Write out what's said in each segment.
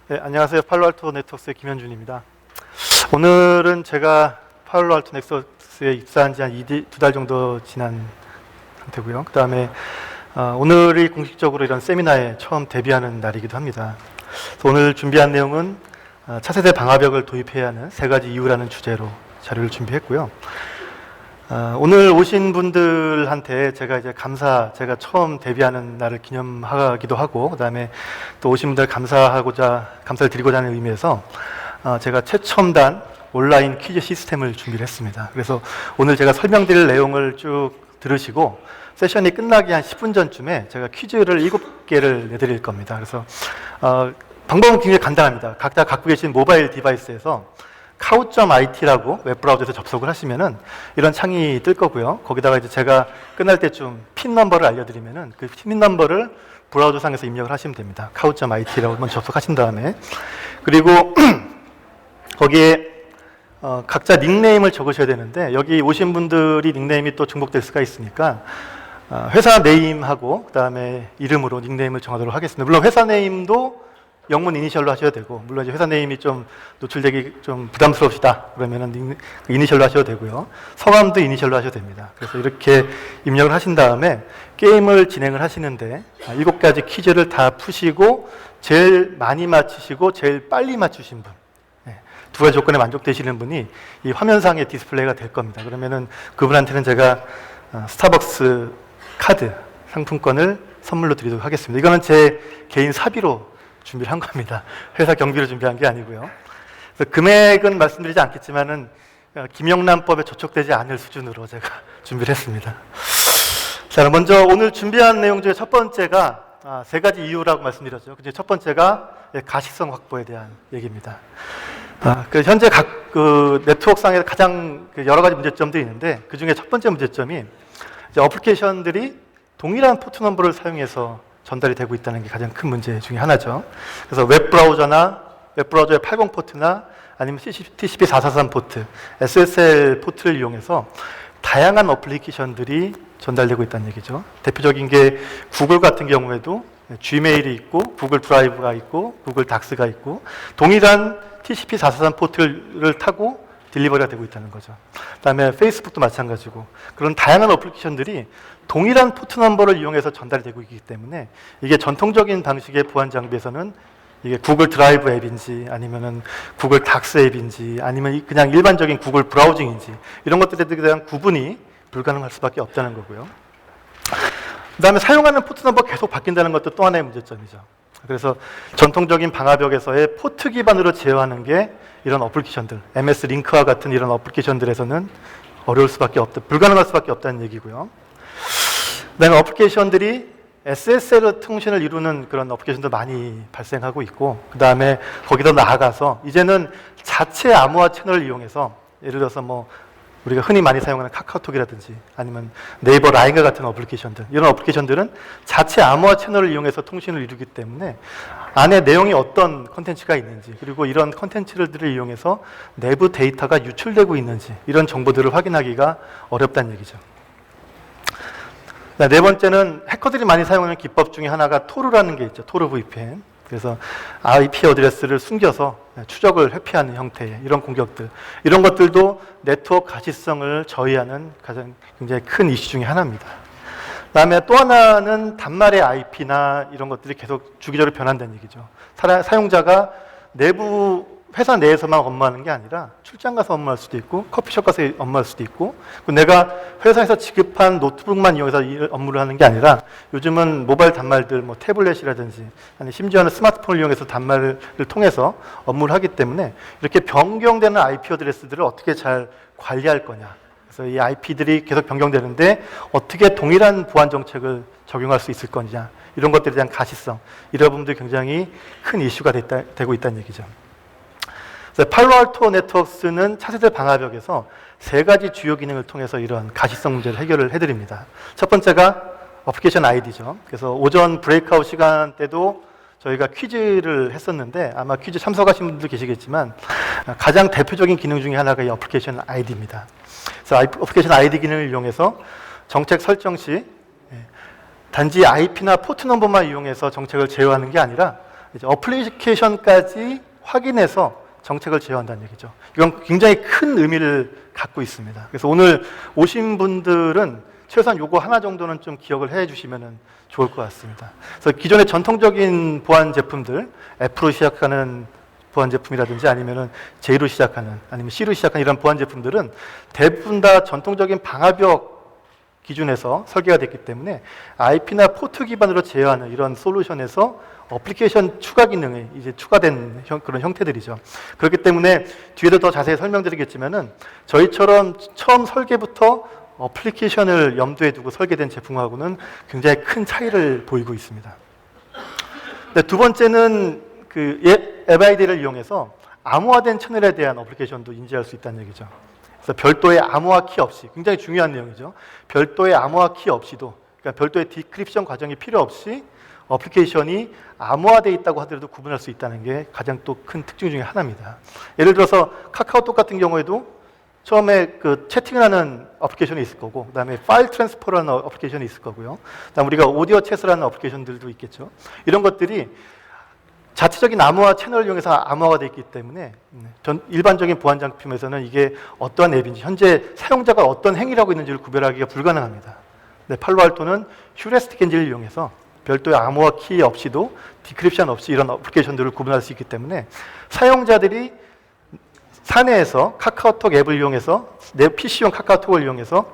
네, 안녕하세요. 팔로알토 네트워크스의 김현준입니다. 오늘은 제가 팔로알토 네트워크스에 입사한 지 한 두 달 정도 지난 상태고요. 그 다음에 오늘이 공식적으로 이런 세미나에 처음 데뷔하는 날이기도 합니다. 오늘 준비한 내용은 차세대 방화벽을 도입해야 하는 3가지 이유라는 주제로 자료를 준비했고요. 오늘 오신 분들한테 제가 제가 처음 데뷔하는 날을 기념하기도 하고, 그 다음에 또 오신 분들 감사를 드리고자 하는 의미에서 제가 최첨단 온라인 퀴즈 시스템을 준비를 했습니다. 그래서 오늘 제가 설명드릴 내용을 쭉 들으시고 세션이 끝나기 한 10분 전쯤에 제가 퀴즈를 7개를 내드릴 겁니다. 그래서 방법은 굉장히 간단합니다. 각자 갖고 계신 모바일 디바이스에서 카우.it라고 웹브라우저에서 접속을 하시면은 이런 창이 뜰 거고요. 거기다가 이제 제가 끝날 때쯤 핀 넘버를 알려드리면은 그 핀 넘버를 브라우저상에서 입력을 하시면 됩니다. 카우.it라고 먼저 접속하신 다음에, 그리고 거기에 각자 닉네임을 적으셔야 되는데, 여기 오신 분들이 닉네임이 또 중복될 수가 있으니까 회사 네임하고 그 다음에 이름으로 닉네임을 정하도록 하겠습니다. 물론 회사 네임도 영문 이니셜로 하셔야 되고, 물론 이제 회사 네임이 좀 노출되기 좀 부담스러우시다 그러면은 이니셜로 하셔도 되고요. 성함도 이니셜로 하셔도 됩니다. 그래서 이렇게 입력을 하신 다음에 게임을 진행을 하시는데 7가지 퀴즈를 다 푸시고 제일 많이 맞히시고 제일 빨리 맞추신 분, 2가지 조건에 만족되시는 분이 이 화면상에 디스플레이가 될 겁니다. 그러면은 그분한테는 제가 스타벅스 카드 상품권을 선물로 드리도록 하겠습니다. 이거는 제 개인 사비로 준비를 한 겁니다. 회사 경비로 준비한 게 아니고요. 그래서 금액은 말씀드리지 않겠지만은 김영란법에 저촉되지 않을 수준으로 제가 준비를 했습니다. 자, 먼저 오늘 준비한 내용 중에 첫 번째가 3가지 이유라고 말씀드렸죠. 그중에 첫 번째가 가시성 확보에 대한 얘기입니다. 현재 각 네트워크상에 가장 여러 가지 문제점들이 있는데, 그 중에 첫 번째 문제점이 이제 어플리케이션들이 동일한 포트 넘버를 사용해서 전달이 되고 있다는 게 가장 큰 문제 중에 하나죠. 그래서 웹브라우저의 80 포트나 아니면 TCP 443 포트, SSL 포트를 이용해서 다양한 어플리케이션들이 전달되고 있다는 얘기죠. 대표적인 게 구글 같은 경우에도 Gmail이 있고, 구글 드라이브가 있고, 구글 닥스가 있고, 동일한 TCP 443 포트를 타고 딜리버리가 되고 있다는 거죠. 그 다음에 페이스북도 마찬가지고, 그런 다양한 어플리케이션들이 동일한 포트 넘버를 이용해서 전달이 되고 있기 때문에 이게 전통적인 방식의 보안 장비에서는 이게 구글 드라이브 앱인지 아니면은 구글 닥스 앱인지 아니면 그냥 일반적인 구글 브라우징인지 이런 것들에 대한 구분이 불가능할 수밖에 없다는 거고요. 그 다음에 사용하는 포트 넘버가 계속 바뀐다는 것도 또 하나의 문제점이죠. 그래서 전통적인 방화벽에서의 포트 기반으로 제어하는 게 이런 어플리케이션들, MS 링크와 같은 이런 어플리케이션들에서는 어려울 수밖에 없다, 불가능할 수밖에 없다는 얘기고요. 그다음에 어플리케이션들이 SSL 통신을 이루는 그런 어플리케이션도 많이 발생하고 있고, 그 다음에 거기다 나아가서 이제는 자체 암호화 채널을 이용해서, 예를 들어서 뭐 우리가 흔히 많이 사용하는 카카오톡이라든지 아니면 네이버 라인과 같은 어플리케이션들, 이런 어플리케이션들은 자체 암호화 채널을 이용해서 통신을 이루기 때문에 안에 내용이 어떤 컨텐츠가 있는지, 그리고 이런 컨텐츠들을 이용해서 내부 데이터가 유출되고 있는지, 이런 정보들을 확인하기가 어렵다는 얘기죠. 네 번째는 해커들이 많이 사용하는 기법 중에 하나가 토르라는 게 있죠. 토르 VPN. 그래서 IP 어드레스를 숨겨서 추적을 회피하는 형태의 이런 공격들, 이런 것들도 네트워크 가시성을 저해하는 가장 굉장히 큰 이슈 중에 하나입니다. 그다음에 또 하나는 단말의 IP나 이런 것들이 계속 주기적으로 변한다는 얘기죠. 사용자가 회사 내에서만 업무하는 게 아니라 출장 가서 업무할 수도 있고, 커피숍 가서 업무할 수도 있고, 내가 회사에서 지급한 노트북만 이용해서 업무를 하는 게 아니라 요즘은 모바일 단말들, 뭐 태블릿이라든지 아니 심지어는 스마트폰을 이용해서 단말을 통해서 업무를 하기 때문에 이렇게 변경되는 IP 어드레스들을 어떻게 잘 관리할 거냐. 그래서 이 IP들이 계속 변경되는데 어떻게 동일한 보안 정책을 적용할 수 있을 거냐. 이런 것들에 대한 가시성, 이런 부분들이 굉장히 큰 이슈가 되고 있다는 얘기죠. 팔로알토 네트워크스는 차세대 방화벽에서 3가지 주요 기능을 통해서 이런 가시성 문제를 해결을 해드립니다. 첫 번째가 어플리케이션 아이디죠. 그래서 오전 브레이크아웃 시간 때도 저희가 퀴즈를 했었는데 아마 퀴즈 참석하신 분들 계시겠지만 가장 대표적인 기능 중에 하나가 이 어플리케이션 아이디입니다. 그래서 어플리케이션 아이디 기능을 이용해서 정책 설정 시 단지 IP나 포트 넘버만 이용해서 정책을 제어하는 게 아니라 이제 어플리케이션까지 확인해서 정책을 제어한다는 얘기죠. 이건 굉장히 큰 의미를 갖고 있습니다. 그래서 오늘 오신 분들은 최소한 요거 하나 정도는 좀 기억을 해 주시면 좋을 것 같습니다. 그래서 기존의 전통적인 보안 제품들, F로 시작하는 보안 제품이라든지 아니면은 J로 시작하는 아니면 C로 시작하는 이런 보안 제품들은 대부분 다 전통적인 방화벽 기준에서 설계가 됐기 때문에 IP나 포트 기반으로 제어하는 이런 솔루션에서 어플리케이션 추가 기능이 이제 추가된 그런 형태들이죠. 그렇기 때문에 뒤에도 더 자세히 설명드리겠지만은 저희처럼 처음 설계부터 어플리케이션을 염두에 두고 설계된 제품하고는 굉장히 큰 차이를 보이고 있습니다. 두 번째는 그 앱 아이디를 이용해서 암호화된 채널에 대한 어플리케이션도 인지할 수 있다는 얘기죠. 그래서 별도의 암호화 키 없이, 굉장히 중요한 내용이죠. 별도의 암호화 키 없이도, 그러니까 별도의 디크립션 과정이 필요 없이 어플리케이션이 암호화되어 있다고 하더라도 구분할 수 있다는 게 가장 또 큰 특징 중에 하나입니다. 예를 들어서 카카오톡 같은 경우에도 처음에 그 채팅을 하는 어플리케이션이 있을 거고, 그 다음에 파일 트랜스퍼라는 어플리케이션이 있을 거고요. 그 다음에 우리가 오디오 챗을 하는 어플리케이션들도 있겠죠. 이런 것들이 자체적인 암호화 채널을 이용해서 암호화가 되어 있기 때문에 일반적인 보안 장품에서는 이게 어떠한 앱인지, 현재 사용자가 어떤 행위를 하고 있는지를 구별하기가 불가능합니다. 네, 팔로알토는 휴레스틱 엔진을 이용해서 별도의 암호화 키 없이도 디크립션 없이 이런 어플리케이션들을 구분할 수 있기 때문에 사용자들이 사내에서 카카오톡 앱을 이용해서 내 PC용 카카오톡을 이용해서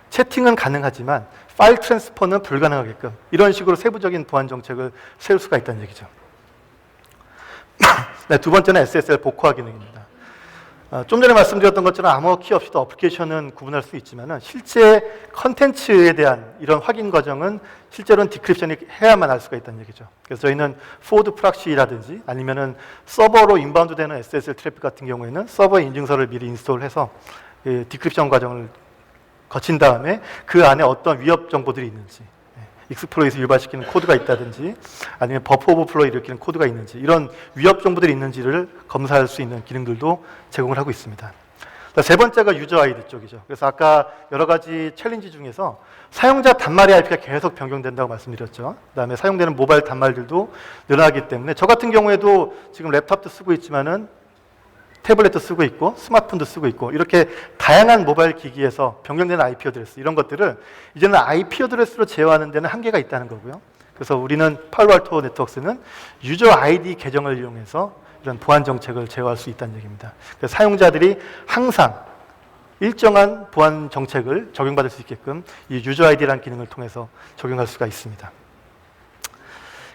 채팅은 가능하지만 파일 트랜스퍼는 불가능하게끔 이런 식으로 세부적인 보안 정책을 세울 수가 있다는 얘기죠. 네, 두 번째는 SSL 복호화 기능입니다. 좀 전에 말씀드렸던 것처럼 암호화 키 없이도 어플리케이션은 구분할 수 있지만 실제 컨텐츠에 대한 이런 확인 과정은 실제로는 디크립션이 해야만 할 수가 있다는 얘기죠. 그래서 저희는 포워드 프락시라든지 아니면은 서버로 인바운드 되는 SSL 트래픽 같은 경우에는 서버 인증서를 미리 인스톨해서 디크립션 과정을 거친 다음에 그 안에 어떤 위협 정보들이 있는지, 익스플로이트 유발시키는 코드가 있다든지 아니면 버퍼 오버플로우 일으키는 코드가 있는지 이런 위협 정보들이 있는지를 검사할 수 있는 기능들도 제공을 하고 있습니다. 세 번째가 유저 아이디 쪽이죠. 그래서 아까 여러 가지 챌린지 중에서 사용자 단말의 IP가 계속 변경된다고 말씀드렸죠. 그다음에 사용되는 모바일 단말들도 늘어나기 때문에 저 같은 경우에도 지금 랩탑도 쓰고 있지만은 태블릿도 쓰고 있고 스마트폰도 쓰고 있고 이렇게 다양한 모바일 기기에서 변경되는 IP 어드레스 이런 것들을 이제는 IP 어드레스로 제어하는 데는 한계가 있다는 거고요. 그래서 우리는 팔로알토 네트워크스는 유저 아이디 계정을 이용해서 이런 보안 정책을 제어할 수 있다는 얘기입니다. 그래서 사용자들이 항상 일정한 보안 정책을 적용받을 수 있게끔 이 유저 아이디라는 기능을 통해서 적용할 수가 있습니다.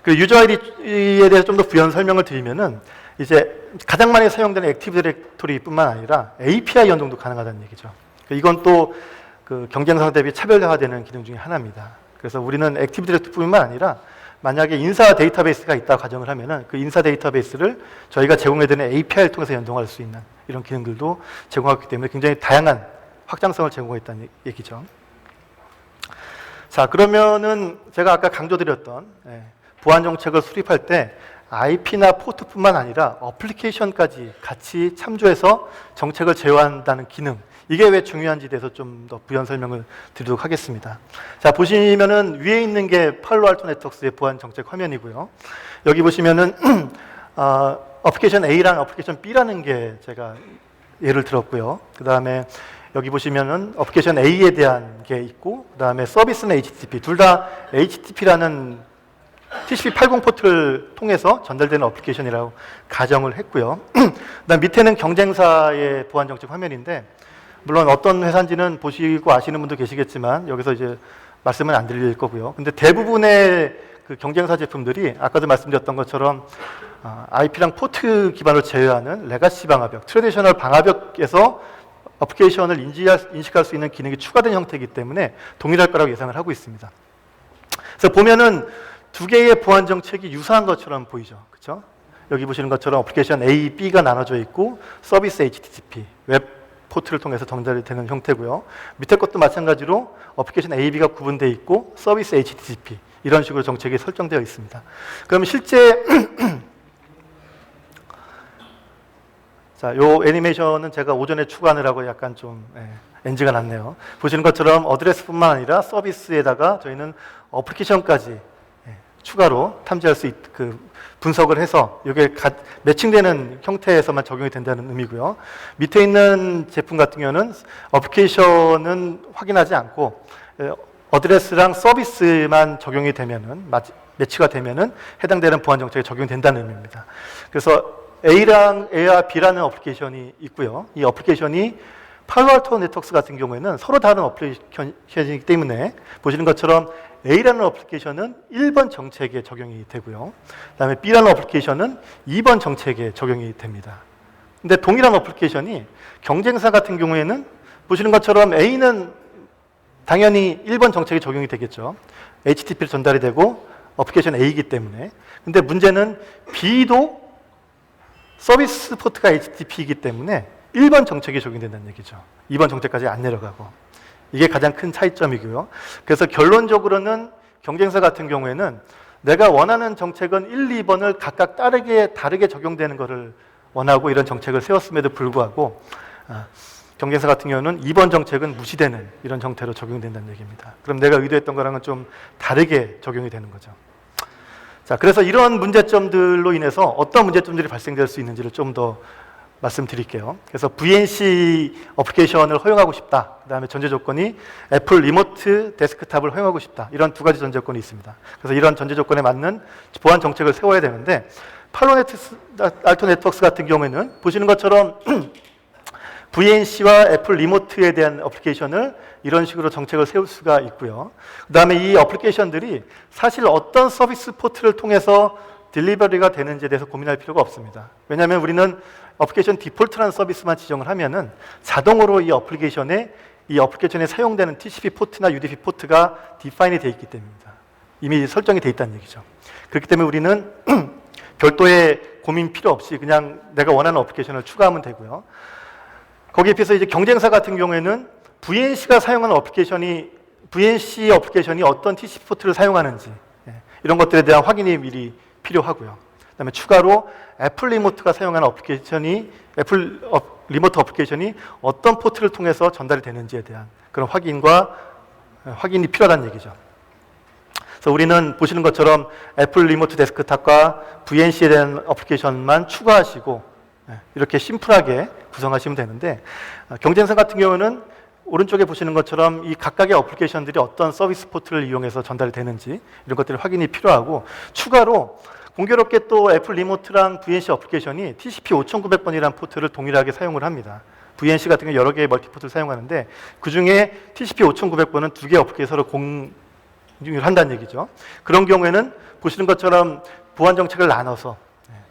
그 유저 아이디에 대해서 좀 더 부연 설명을 드리면은 이제 가장 많이 사용되는 액티브 디렉토리뿐만 아니라 API 연동도 가능하다는 얘기죠. 이건 또 그 경쟁사 대비 차별화되는 기능 중에 하나입니다. 그래서 우리는 액티브 디렉토리뿐만 아니라 만약에 인사 데이터베이스가 있다고 가정을 하면은 그 인사 데이터베이스를 저희가 제공해드리는 API를 통해서 연동할 수 있는 이런 기능들도 제공하기 때문에 굉장히 다양한 확장성을 제공했다는 얘기죠. 자, 그러면은 제가 아까 강조드렸던 보안 정책을 수립할 때 IP나 포트뿐만 아니라 어플리케이션까지 같이 참조해서 정책을 제어한다는 기능, 이게 왜 중요한지에 대해서 좀 더 부연 설명을 드리도록 하겠습니다. 자, 보시면은 위에 있는 게 팔로알토 네트워크스의 보안 정책 화면이고요. 여기 보시면은 어플리케이션 A랑 어플리케이션 B라는 게 제가 예를 들었고요. 그 다음에 여기 보시면은 어플리케이션 A에 대한 게 있고, 그 다음에 서비스는 HTTP, 둘 다 HTTP라는 TCP80 포트를 통해서 전달되는 어플리케이션이라고 가정을 했고요. 그다음 밑에는 경쟁사의 보안 정책 화면인데, 물론 어떤 회사인지는 보시고 아시는 분도 계시겠지만 여기서 이제 말씀은 안 드릴 거고요. 근데 대부분의 그 경쟁사 제품들이 아까도 말씀드렸던 것처럼 IP랑 포트 기반으로 제어하는 레가시 방화벽, 트래디셔널 방화벽에서 어플리케이션을 인식할 수 있는 기능이 추가된 형태이기 때문에 동일할 거라고 예상을 하고 있습니다. 그래서 보면은 두 개의 보안 정책이 유사한 것처럼 보이죠. 그렇죠? 여기 보시는 것처럼 어플리케이션 A, B가 나눠져 있고 서비스 HTTP, 웹 포트를 통해서 전달이 되는 형태고요. 밑에 것도 마찬가지로 어플리케이션 A, B가 구분되어 있고 서비스 HTTP 이런 식으로 정책이 설정되어 있습니다. 그럼 실제 자, 요 애니메이션은 제가 오전에 추가하느라고 약간 좀 NG가 났네요. 보시는 것처럼 어드레스뿐만 아니라 서비스에다가 저희는 어플리케이션까지 추가로 탐지할 수 분석을 해서 이게 매칭되는 형태에서만 적용이 된다는 의미고요. 밑에 있는 제품 같은 경우는 어플리케이션은 확인하지 않고 어드레스랑 서비스만 적용이 되면은 매치가 되면은 해당되는 보안 정책에 적용이 된다는 의미입니다. 그래서 A와 B라는 어플리케이션이 있고요. 이 어플리케이션이 팔로알토 네트워크스 같은 경우에는 서로 다른 어플리케이션이기 때문에 보시는 것처럼 A라는 어플리케이션은 1번 정책에 적용이 되고요. 그다음에 B라는 어플리케이션은 2번 정책에 적용이 됩니다. 근데 동일한 어플리케이션이 경쟁사 같은 경우에는 보시는 것처럼 A는 당연히 1번 정책에 적용이 되겠죠. HTTP를 전달이 되고 어플리케이션 A이기 때문에. 근데 문제는 B도 서비스 포트가 HTTP이기 때문에 1번 정책이 적용된다는 얘기죠. 2번 정책까지 안 내려가고. 이게 가장 큰 차이점이고요. 그래서 결론적으로는 경쟁사 같은 경우에는 내가 원하는 정책은 1, 2번을 각각 다르게 적용되는 것을 원하고 이런 정책을 세웠음에도 불구하고 경쟁사 같은 경우는 2번 정책은 무시되는 이런 형태로 적용된다는 얘기입니다. 그럼 내가 의도했던 거랑은 좀 다르게 적용이 되는 거죠. 자, 그래서 이런 문제점들로 인해서 어떤 문제점들이 발생될 수 있는지를 좀 더 말씀드릴게요. 그래서 VNC 어플리케이션을 허용하고 싶다. 그 다음에 전제 조건이 애플 리모트 데스크탑을 허용하고 싶다. 이런 두 가지 전제 조건이 있습니다. 그래서 이런 전제 조건에 맞는 보안 정책을 세워야 되는데 팔로알토 네트워크스 같은 경우에는 보시는 것처럼 VNC와 애플 리모트에 대한 어플리케이션을 이런 식으로 정책을 세울 수가 있고요. 그 다음에 이 어플리케이션들이 사실 어떤 서비스 포트를 통해서 딜리버리가 되는지에 대해서 고민할 필요가 없습니다. 왜냐하면 우리는 어플리케이션 디폴트라는 서비스만 지정을 하면은 자동으로 이 어플리케이션에 사용되는 TCP 포트나 UDP 포트가 디파인이 되어 있기 때문입니다. 이미 설정이 되어 있다는 얘기죠. 그렇기 때문에 우리는 별도의 고민 필요 없이 그냥 내가 원하는 어플리케이션을 추가하면 되고요. 거기에 비해서 이제 경쟁사 같은 경우에는 VNC가 사용하는 VNC 어플리케이션이 어떤 TCP 포트를 사용하는지 이런 것들에 대한 확인이 미리 필요하고요. 그다음에 추가로 애플 리모트가 사용하는 애플 리모트 어플리케이션이 어떤 포트를 통해서 전달이 되는지에 대한 그런 확인이 필요하다는 얘기죠. 그래서 우리는 보시는 것처럼 애플 리모트 데스크탑과 VNC에 대한 어플리케이션만 추가하시고 이렇게 심플하게 구성하시면 되는데 경쟁사 같은 경우는 오른쪽에 보시는 것처럼 이 각각의 어플리케이션들이 어떤 서비스 포트를 이용해서 전달이 되는지 이런 것들이 확인이 필요하고 추가로 공교롭게 또 애플 리모트랑 VNC 어플리케이션이 TCP 5900번이라는 포트를 동일하게 사용을 합니다. VNC 같은 경우 여러 개의 멀티포트를 사용하는데 그중에 TCP 5900번은 두 개의 어플리케이션을 공유를 한다는 얘기죠. 그런 경우에는 보시는 것처럼 보안 정책을 나눠서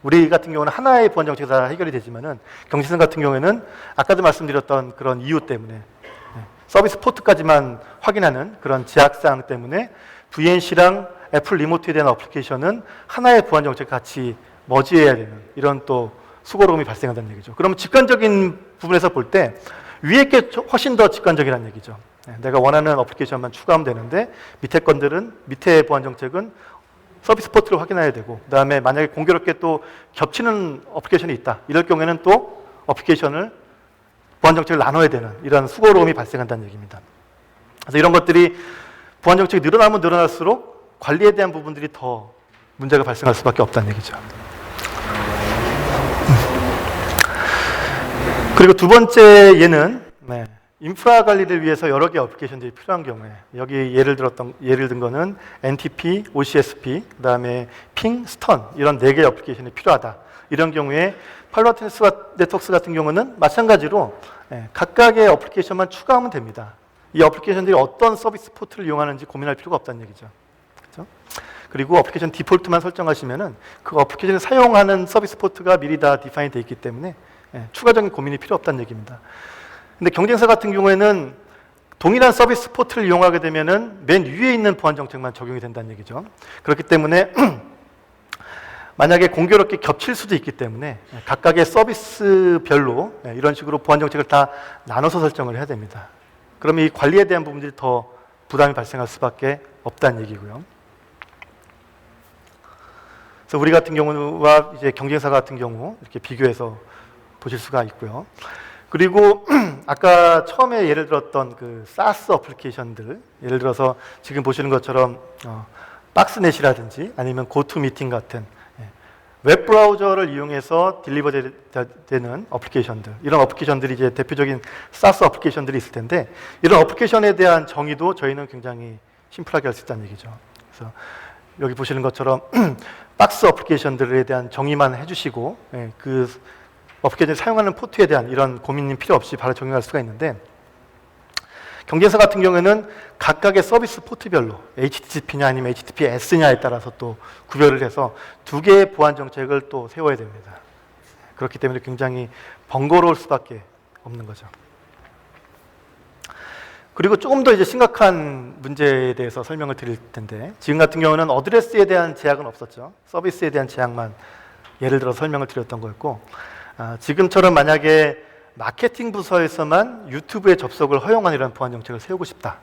우리 같은 경우는 하나의 보안 정책이 다 해결이 되지만은 경쟁사 같은 경우에는 아까도 말씀드렸던 그런 이유 때문에 서비스 포트까지만 확인하는 그런 제약사항 때문에 VNC랑 애플 리모트에 대한 어플리케이션은 하나의 보안 정책 같이 머지해야 되는 이런 또 수고로움이 발생한다는 얘기죠. 그러면 직관적인 부분에서 볼 때 위에 게 훨씬 더 직관적이라는 얘기죠. 내가 원하는 어플리케이션만 추가하면 되는데 밑에 보안 정책은 서비스 포트를 확인해야 되고 그다음에 만약에 공교롭게 또 겹치는 어플리케이션이 있다. 이럴 경우에는 또 보안 정책을 나눠야 되는 이런 수고로움이 발생한다는 얘기입니다. 그래서 이런 것들이 보안 정책이 늘어나면 늘어날수록 관리에 대한 부분들이 더 문제가 발생할 수밖에 없다는 얘기죠. 그리고 두 번째 예는 인프라 관리를 위해서 여러 개의 어플리케이션들이 필요한 경우에 여기 예를 든 거는 NTP, OCSP, 그다음에 핑, 스턴 이런 4개의 어플리케이션이 필요하다. 이런 경우에 팔로알토 네트워크스 같은 경우는 마찬가지로 각각의 어플리케이션만 추가하면 됩니다. 이 어플리케이션들이 어떤 서비스 포트를 이용하는지 고민할 필요가 없다는 얘기죠. 그렇죠? 그리고 어플리케이션 디폴트만 설정하시면은 그 어플리케이션을 사용하는 서비스 포트가 미리 다 디파인 되어 있기 때문에 추가적인 고민이 필요 없다는 얘기입니다. 근데 경쟁사 같은 경우에는 동일한 서비스 포트를 이용하게 되면은 맨 위에 있는 보안 정책만 적용이 된다는 얘기죠. 그렇기 때문에 만약에 공교롭게 겹칠 수도 있기 때문에 각각의 서비스별로 이런 식으로 보안 정책을 다 나눠서 설정을 해야 됩니다. 그러면 이 관리에 대한 부분들이 더 부담이 발생할 수밖에 없다는 얘기고요. 그래서 우리 같은 경우와 이제 경쟁사 같은 경우 이렇게 비교해서 보실 수가 있고요. 그리고 아까 처음에 예를 들었던 그 SaaS 어플리케이션들, 예를 들어서 지금 보시는 것처럼 박스넷이라든지 아니면 고투미팅 같은 웹 브라우저를 이용해서 딜리버되는 어플리케이션들, 이런 어플리케이션들이 이제 대표적인 사스 어플리케이션들이 있을 텐데, 이런 어플리케이션에 대한 정의도 저희는 굉장히 심플하게 할 수 있다는 얘기죠. 그래서 여기 보시는 것처럼 박스 어플리케이션들에 대한 정의만 해주시고, 그 어플리케이션을 사용하는 포트에 대한 이런 고민이 필요 없이 바로 적용할 수가 있는데, 경쟁사 같은 경우에는 각각의 서비스 포트별로 HTTP냐 아니면 HTTPS냐에 따라서 또 구별을 해서 두 개의 보안 정책을 또 세워야 됩니다. 그렇기 때문에 굉장히 번거로울 수밖에 없는 거죠. 그리고 조금 더 이제 심각한 문제에 대해서 설명을 드릴 텐데, 지금 같은 경우는 어드레스에 대한 제약은 없었죠. 서비스에 대한 제약만 예를 들어 설명을 드렸던 거였고, 지금처럼 만약에 마케팅 부서에서만 유튜브에 접속을 허용하는 이런 보안 정책을 세우고 싶다.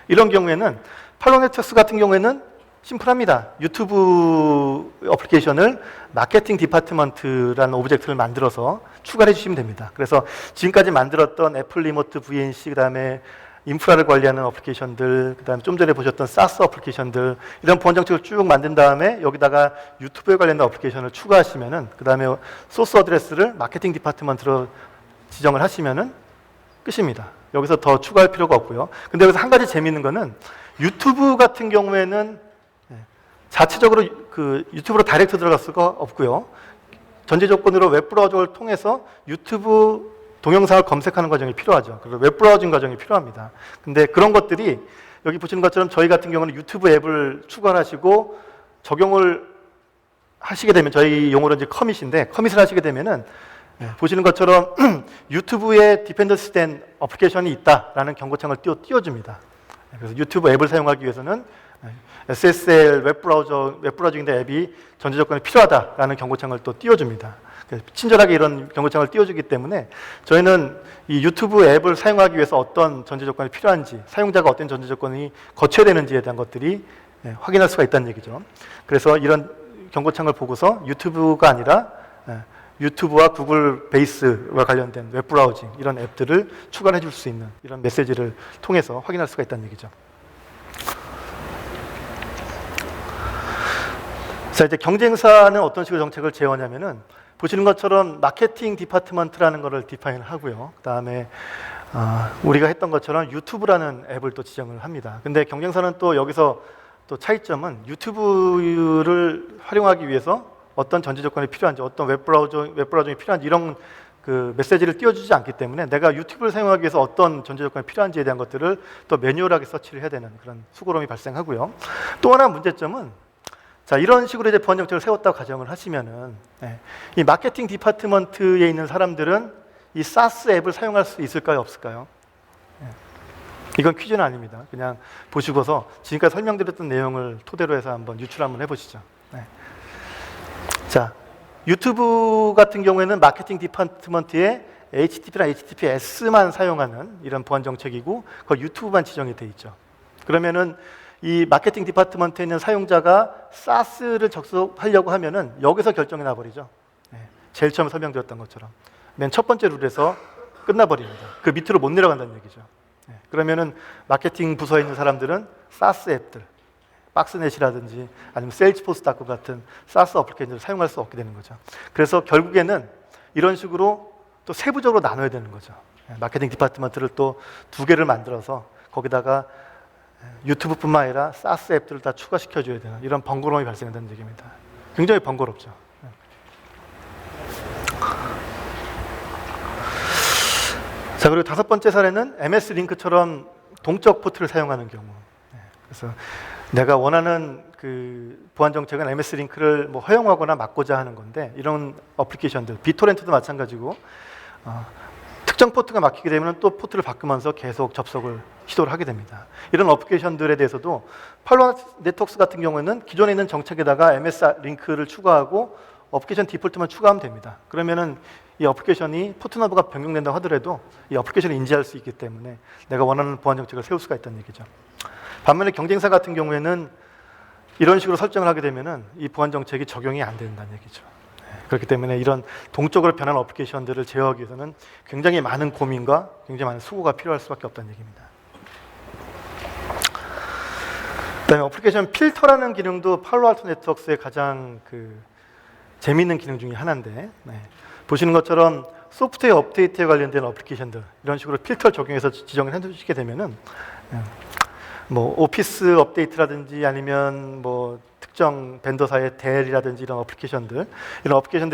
이런 경우에는 팔로네트워크스 같은 경우에는 심플합니다. 유튜브 어플리케이션을 마케팅 디파트먼트라는 오브젝트를 만들어서 추가해 주시면 됩니다. 그래서 지금까지 만들었던 애플 리모트 VNC, 그다음에 인프라를 관리하는 어플리케이션들, 그다음에 좀 전에 보셨던 사스 어플리케이션들, 이런 보안 정책을 쭉 만든 다음에 여기다가 유튜브에 관련된 어플리케이션을 추가하시면은, 그다음에 소스 어드레스를 마케팅 디파트먼트로 지정을 하시면은 끝입니다. 여기서 더 추가할 필요가 없고요. 근데 여기서 한 가지 재미있는 거는, 유튜브 같은 경우에는 자체적으로 그 유튜브로 다이렉트 들어갈 수가 없고요. 전제 조건으로 웹브라우저를 통해서 유튜브 동영상을 검색하는 과정이 필요하죠. 그리고 웹브라우징 과정이 필요합니다. 근데 그런 것들이 여기 보시는 것처럼 저희 같은 경우는 유튜브 앱을 추가하시고 적용을 하시게 되면, 저희 용어로 이제 커밋인데, 커밋을 하시게 되면은 보시는 것처럼 유튜브에 디펜던시 된 어플리케이션이 있다라는 경고창을 띄워줍니다. 그래서 유튜브 앱을 사용하기 위해서는 SSL 웹브라우저인데 앱이 전제 조건이 필요하다라는 경고창을 또 띄워줍니다. 친절하게 이런 경고창을 띄워주기 때문에 저희는 이 유튜브 앱을 사용하기 위해서 어떤 전제 조건이 필요한지, 사용자가 어떤 전제 조건이 거쳐야 되는지에 대한 것들이 확인할 수가 있다는 얘기죠. 그래서 이런 경고창을 보고서 유튜브가 아니라 유튜브와 구글 베이스와 관련된 웹브라우징, 이런 앱들을 추가해 줄 수 있는 이런 메시지를 통해서 확인할 수가 있다는 얘기죠. 자, 이제 경쟁사는 어떤 식으로 정책을 제어하냐면은, 보시는 것처럼 마케팅 디파트먼트라는 것을 디파인 하고요. 그 다음에 우리가 했던 것처럼 유튜브라는 앱을 또 지정을 합니다. 근데 경쟁사는 또 여기서 또 차이점은, 유튜브를 활용하기 위해서 어떤 전제 조건이 필요한지, 어떤 웹브라우징이 필요한지, 이런 그 메시지를 띄워주지 않기 때문에 내가 유튜브를 사용하기 위해서 어떤 전제 조건이 필요한지에 대한 것들을 또 매뉴얼하게 서치를 해야 되는 그런 수고로움이 발생하고요. 또 하나 문제점은, 자, 이런 식으로 이제 보안 정책을 세웠다고 가정을 하시면은, 이 마케팅 디파트먼트에 있는 사람들은 이 사스 앱을 사용할 수 있을까요, 없을까요? 이건 퀴즈는 아닙니다. 그냥 보시고서 지금까지 설명드렸던 내용을 토대로 해서 한번 유출 한번 해보시죠. 자, 유튜브 같은 경우에는 마케팅 디파트먼트에 HTTP나 HTTPS만 사용하는 이런 보안 정책이고, 그 유튜브만 지정이 돼 있죠. 그러면은 이 마케팅 디파트먼트에 있는 사용자가 사스를 접속하려고 하면은 여기서 결정이 나버리죠. 제일 처음에 설명드렸던 것처럼 맨 첫 번째 룰에서 끝나버립니다. 그 밑으로 못 내려간다는 얘기죠. 그러면은 마케팅 부서에 있는 사람들은 사스 앱들, 박스넷이라든지 아니면 세일즈포스닷컴 같은 사스 어플리케이션을 사용할 수 없게 되는 거죠. 그래서 결국에는 이런 식으로 또 세부적으로 나눠야 되는 거죠. 마케팅 디파트먼트를 또 두 개를 만들어서 거기다가 유튜브뿐만 아니라 사스 앱들을 다 추가시켜줘야 되는 이런 번거로움이 발생한다는 얘기입니다. 굉장히 번거롭죠. 자, 그리고 다섯 번째 사례는 MS 링크처럼 동적 포트를 사용하는 경우. 그래서 내가 원하는 그 보안 정책은 MS 링크를 뭐 허용하거나 막고자 하는 건데, 이런 어플리케이션들, 비토렌트도 마찬가지고, 특정 포트가 막히게 되면 또 포트를 바꾸면서 계속 접속을 시도를 하게 됩니다. 이런 어플리케이션들에 대해서도 팔로네트워크스 같은 경우에는 기존에 있는 정책에다가 MS 링크를 추가하고 어플리케이션 디폴트만 추가하면 됩니다. 그러면은 이 어플리케이션이 포트 너버가 변경된다고 하더라도 이 어플리케이션을 인지할 수 있기 때문에 내가 원하는 보안 정책을 세울 수가 있다는 얘기죠. 반면에 경쟁사 같은 경우에는 이런 식으로 설정을 하게 되면은 이 보안 정책이 적용이 안 된다는 얘기죠. 그렇기 때문에 이런 동적으로 변한 어플리케이션들을 제어하기 위해서는 굉장히 많은 고민과 굉장히 많은 수고가 필요할 수밖에 없다는 얘기입니다. 그다음에 어플리케이션 필터라는 기능도 팔로알토 네트워크스의 가장 재미있는 기능 중에 하나인데, 보시는 것처럼 소프트웨어 업데이트에 관련된 어플리케이션들 이런 식으로 필터를 적용해서 지정을 해주시게 되면은 뭐 오피스 업데이트라든지 아니면 뭐 특정 벤더사의 델이라든지 이런 어플리케이션들의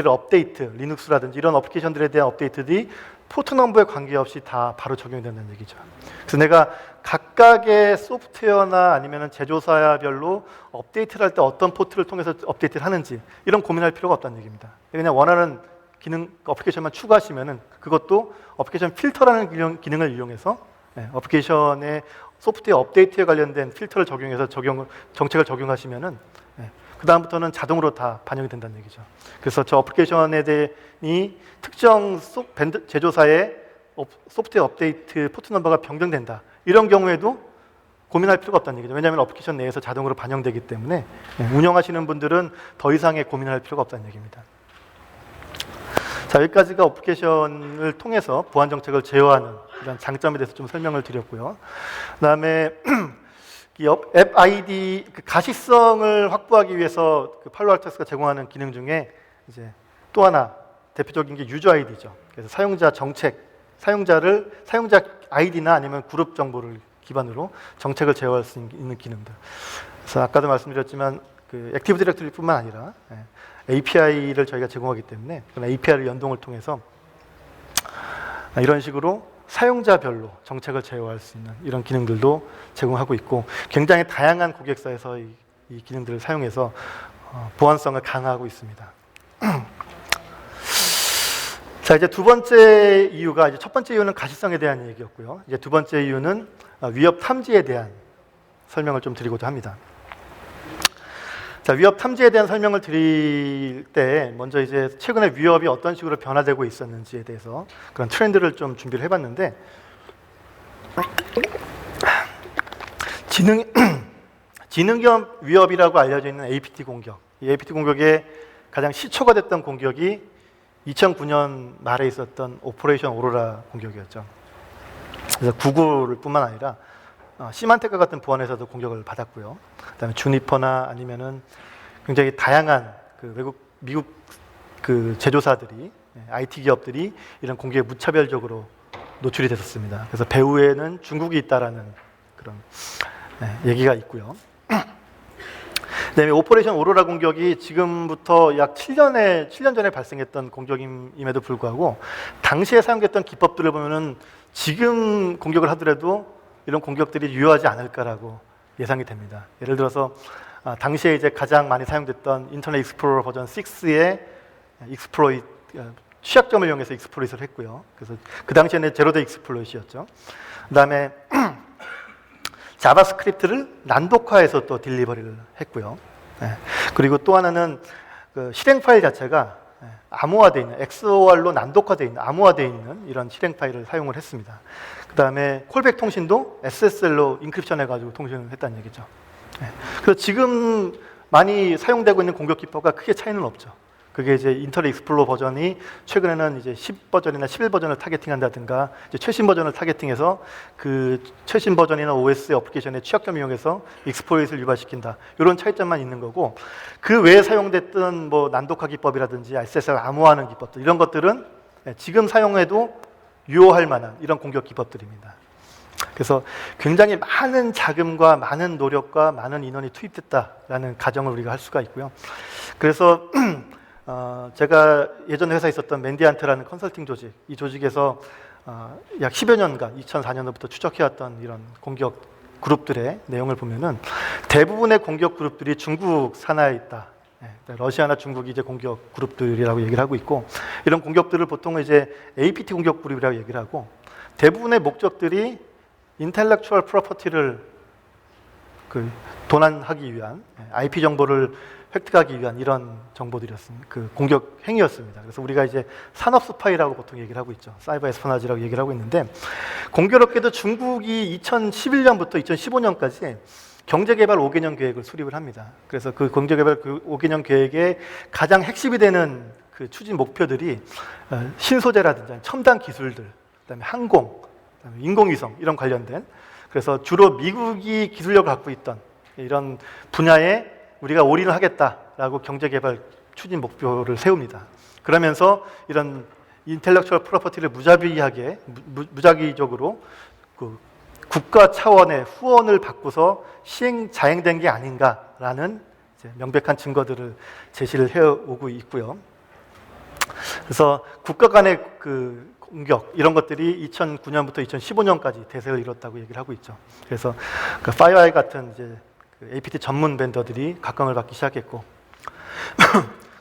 업데이트, 리눅스라든지 이런 어플리케이션들에 대한 업데이트들이 포트 넘버에 관계없이 다 바로 적용이 된다는 얘기죠. 그래서 내가 각각의 소프트웨어나 아니면 제조사별로 업데이트를 할 때 어떤 포트를 통해서 업데이트를 하는지 이런 고민할 필요가 없다는 얘기입니다. 그냥 원하는 기능, 어플리케이션만 추가하시면은 그것도 어플리케이션 필터라는 기능을 이용해서 어플리케이션의 소프트웨어 업데이트에 관련된 필터를 적용해서 정책을 적용하시면은 그 다음부터는 자동으로 다 반영이 된다는 얘기죠. 그래서 저 어플리케이션에 대해 특정 제조사의 소프트웨어 업데이트 포트 넘버가 변경된다. 이런 경우에도 고민할 필요가 없다는 얘기죠. 왜냐하면 어플리케이션 내에서 자동으로 반영되기 때문에 운영하시는 분들은 더 이상의 고민할 필요가 없다는 얘기입니다. 자, 여기까지가 어플리케이션을 통해서 보안 정책을 제어하는 이런 장점에 대해서 좀 설명을 드렸고요. 그다음에 이 앱 아이디 가시성을 확보하기 위해서 팔로알토가 제공하는 기능 중에 이제 또 하나 대표적인 게 유저 아이디죠. 그래서 사용자 아이디나 아니면 그룹 정보를 기반으로 정책을 제어할 수 있는 기능들. 그래서 아까도 말씀드렸지만 액티브 디렉토리뿐만 아니라 API를 저희가 제공하기 때문에 그런 API를 연동을 통해서 이런 식으로 사용자별로 정책을 제어할 수 있는 이런 기능들도 제공하고 있고 굉장히 다양한 고객사에서 이 기능들을 사용해서 보안성을 강화하고 있습니다. 자, 이제 두 번째 이유가 이제 첫 번째 이유는 가시성에 대한 얘기였고요. 이제 두 번째 이유는 위협 탐지에 대한 설명을 좀 드리고자 합니다. 자, 위협 탐지에 대한 설명을 드릴 때 먼저 이제 최근에 위협이 어떤 식으로 변화되고 있었는지에 대해서 그런 트렌드를 좀 준비를 해봤는데 지능형 위협이라고 알려져 있는 APT 공격. 이 APT 공격의 가장 시초가 됐던 공격이 2009년 말에 있었던 오퍼레이션 오로라 공격이었죠. 그래서 구글 뿐만 아니라 시만텍과 같은 보안회사도 공격을 받았고요. 그다음에 주니퍼나 아니면은 굉장히 다양한 미국 제조사들이 IT 기업들이 이런 공격에 무차별적으로 노출이 됐었습니다. 그래서 배후에는 중국이 있다라는 그런 얘기가 있고요. 그다음에 오퍼레이션 오로라 공격이 지금부터 약 7년 전에 발생했던 공격임에도 불구하고 당시에 사용됐던 기법들을 보면은 지금 공격을 하더라도 이런 공격들이 유효하지 않을까라고 예상이 됩니다. 예를 들어서 당시에 이제 가장 많이 사용됐던 인터넷 익스플로러 버전 6의 익스플로이트 취약점을 이용해서 익스플로이트를 했고요. 그래서 그 당시에는 제로데이 익스플로이트였죠. 그다음에 자바스크립트를 난독화해서 또 딜리버리를 했고요. 그리고 또 하나는 실행 파일 자체가 암호화되어 있는 XOR로 난독화되어 있는 암호화되어 있는 이런 실행 파일을 사용을 했습니다. 그 다음에 콜백 통신도 SSL로 인크립션해가지고 통신을 했다는 얘기죠. 그래서 지금 많이 사용되고 있는 공격 기법과 크게 차이는 없죠. 그게 이제 인터넷 익스플로러 버전이 최근에는 이제 10버전이나 11버전을 타겟팅한다든가 이제 최신 버전을 타겟팅해서 그 최신 버전이나 OS의 어플리케이션의 취약점 이용해서 익스플로이트를 유발시킨다. 이런 차이점만 있는 거고 그 외에 사용됐던 뭐 난독화 기법이라든지 SSL 암호화하는 기법들 이런 것들은 지금 사용해도 유효할 만한 이런 공격 기법들입니다. 그래서 굉장히 많은 자금과 많은 노력과 많은 인원이 투입됐다라는 가정을 우리가 할 수가 있고요. 그래서 제가 예전 회사에 있었던 맨디안트라는 컨설팅 조직, 이 조직에서 약 10여 년간 2004년부터 추적해왔던 이런 공격 그룹들의 내용을 보면은 대부분의 공격 그룹들이 중국 산하에 있다. 러시아나 중국이 이제 공격 그룹들이라고 얘기를 하고 있고 이런 공격들을 보통 이제 APT 공격 그룹이라고 얘기를 하고 대부분의 목적들이 인텔렉추얼 프로퍼티를 도난하기 위한 IP 정보를 획득하기 위한 이런 정보들이었습니다. 그 공격 행위였습니다. 그래서 우리가 이제 산업 스파이라고 보통 얘기를 하고 있죠. 사이버 에스퍼나지라고 얘기를 하고 있는데 공교롭게도 중국이 2011년부터 2015년까지 경제개발 5개년 계획을 수립을 합니다. 그래서 그 경제개발 5개년 계획의 가장 핵심이 되는 그 추진 목표들이 신소재라든지 첨단 기술들, 그다음에 항공, 그다음에 인공위성 이런 관련된 그래서 주로 미국이 기술력을 갖고 있던 이런 분야에 우리가 올인을 하겠다라고 경제개발 추진 목표를 세웁니다. 그러면서 이런 인텔렉츄얼 프로퍼티를 무작위적으로 그 국가 차원의 후원을 받고서 자행된 게 아닌가라는 이제 명백한 증거들을 제시를 해오고 있고요. 그래서 국가 간의 그 공격 이런 것들이 2009년부터 2015년까지 대세를 이뤘다고 얘기를 하고 있죠. 그래서 그 파이어아이 같은 이제 그 APT 전문 벤더들이 각광을 받기 시작했고,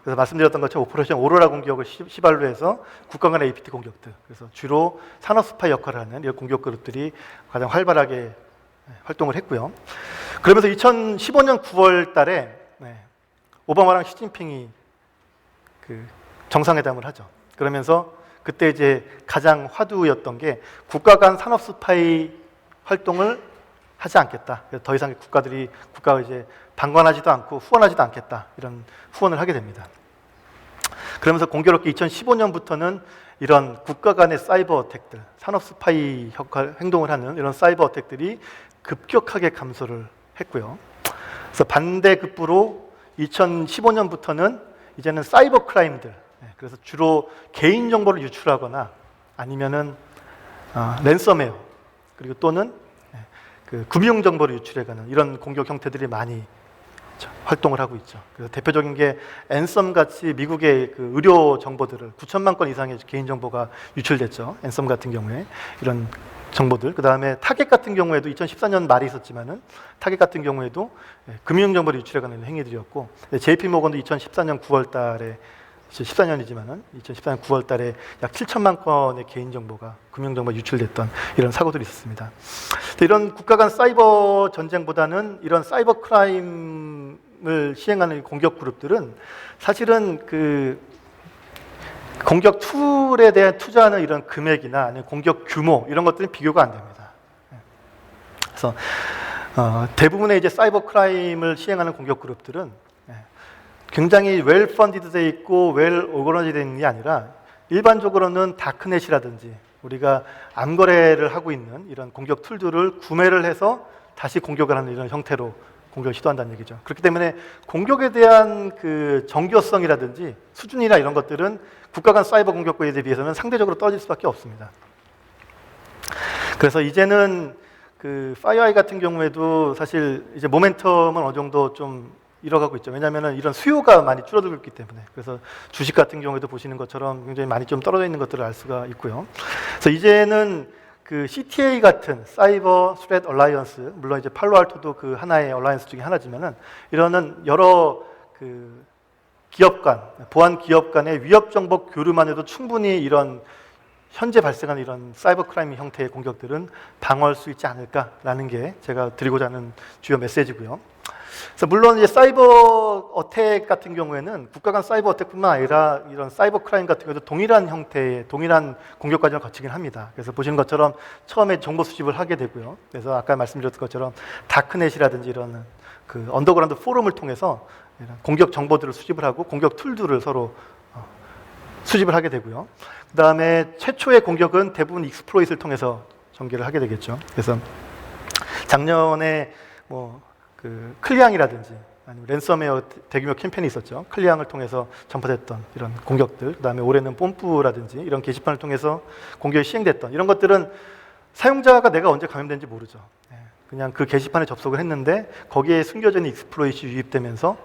그래서 말씀드렸던 것처럼 오퍼레이션 오로라 공격을 시발로 해서 국가 간의 APT 공격들, 그래서 주로 산업 스파이 역할을 하는 이런 공격 그룹들이 가장 활발하게 활동을 했고요. 그러면서 2015년 9월 달에 오바마랑 시진핑이 그 정상회담을 하죠. 그러면서 그때 이제 가장 화두였던 게 국가 간 산업 스파이 활동을 하지 않겠다. 더 이상 국가가 이제 방관하지도 않고 후원하지도 않겠다. 이런 후원을 하게 됩니다. 그러면서 공교롭게 2015년부터는 이런 국가 간의 사이버 어택들, 산업 스파이 행동을 하는 이런 사이버 어택들이 급격하게 감소를 했고요. 그래서 반대급부로 2015년부터는 이제는 사이버 크라임들, 그래서 주로 개인 정보를 유출하거나 아니면은 랜섬웨어, 그리고 또는 그 금융 정보를 유출해가는 이런 공격 형태들이 많이 활동을 하고 있죠. 그래서 대표적인 게 앤썸 같이 미국의 그 의료 정보들을 9천만 건 이상의 개인 정보가 유출됐죠. 앤썸 같은 경우에 이런 정보들. 그 다음에 타겟 같은 경우에도 2014년 말이 있었지만은 타겟 같은 경우에도 금융 정보를 유출해가는 행위들이었고, JP 모건도 2014년 9월달에 14년이지만은 2014년 9월달에 약 7천만 건의 개인 정보가 금융 정보가 유출됐던 이런 사고들이 있었습니다. 이런 국가 간 사이버 전쟁보다는 이런 사이버 크라임을 시행하는 공격 그룹들은 사실은 그 공격 툴에 대한 투자하는 이런 금액이나 아니면 공격 규모 이런 것들은 비교가 안 됩니다. 그래서 대부분의 이제 사이버 크라임을 시행하는 공격 그룹들은 굉장히 웰 펀디드 돼 있고 웰 오거나이즈 된 게 아니라 일반적으로는 다크넷이라든지 우리가 암거래를 하고 있는 이런 공격 툴들을 구매를 해서 다시 공격을 하는 이런 형태로 공격을 시도한다는 얘기죠. 그렇기 때문에 공격에 대한 그 정교성이라든지 수준이나 이런 것들은 국가 간 사이버 공격과에 비해서는 상대적으로 떨어질 수밖에 없습니다. 그래서 이제는 그 파이어아이 같은 경우에도 사실 이제 모멘텀은 어느 정도 좀 잃어가고 있죠. 왜냐하면 이런 수요가 많이 줄어들고 있기 때문에. 그래서 주식 같은 경우에도 보시는 것처럼 굉장히 많이 좀 떨어져 있는 것들을 알 수가 있고요. 그래서 이제는 그 CTA 같은 사이버 스트레트 얼라이언스, 물론 이제 팔로알토도 그 하나의 얼라이언스 중에 하나지만은 이러는 여러 그 기업 간, 보안 기업 간의 위협 정보 교류만 해도 충분히 이런 현재 발생하는 이런 사이버 크라임 형태의 공격들은 방어할 수 있지 않을까라는 게 제가 드리고자 하는 주요 메시지고요. 그래서 물론 이제 사이버 어택 같은 경우에는 국가 간 사이버 어택뿐만 아니라 이런 사이버 크라임 같은 경우도 동일한 형태의 동일한 공격 과정을 거치긴 합니다. 그래서 보시는 것처럼 처음에 정보 수집을 하게 되고요. 그래서 아까 말씀드렸던 것처럼 다크넷이라든지 이런 그 언더그라운드 포럼을 통해서 공격 정보들을 수집을 하고 공격 툴들을 서로 수집을 하게 되고요. 그 다음에 최초의 공격은 대부분 익스플로잇을 통해서 전개를 하게 되겠죠. 그래서 작년에 뭐 그 클리앙이라든지 아니면 랜섬웨어 대규모 캠페인이 있었죠. 클리앙을 통해서 전파됐던 이런 공격들, 그 다음에 올해는 뽐뿌라든지 이런 게시판을 통해서 공격이 시행됐던 이런 것들은 사용자가 내가 언제 감염된지 모르죠. 그냥 그 게시판에 접속을 했는데 거기에 숨겨져 있는 익스플로잇이 유입되면서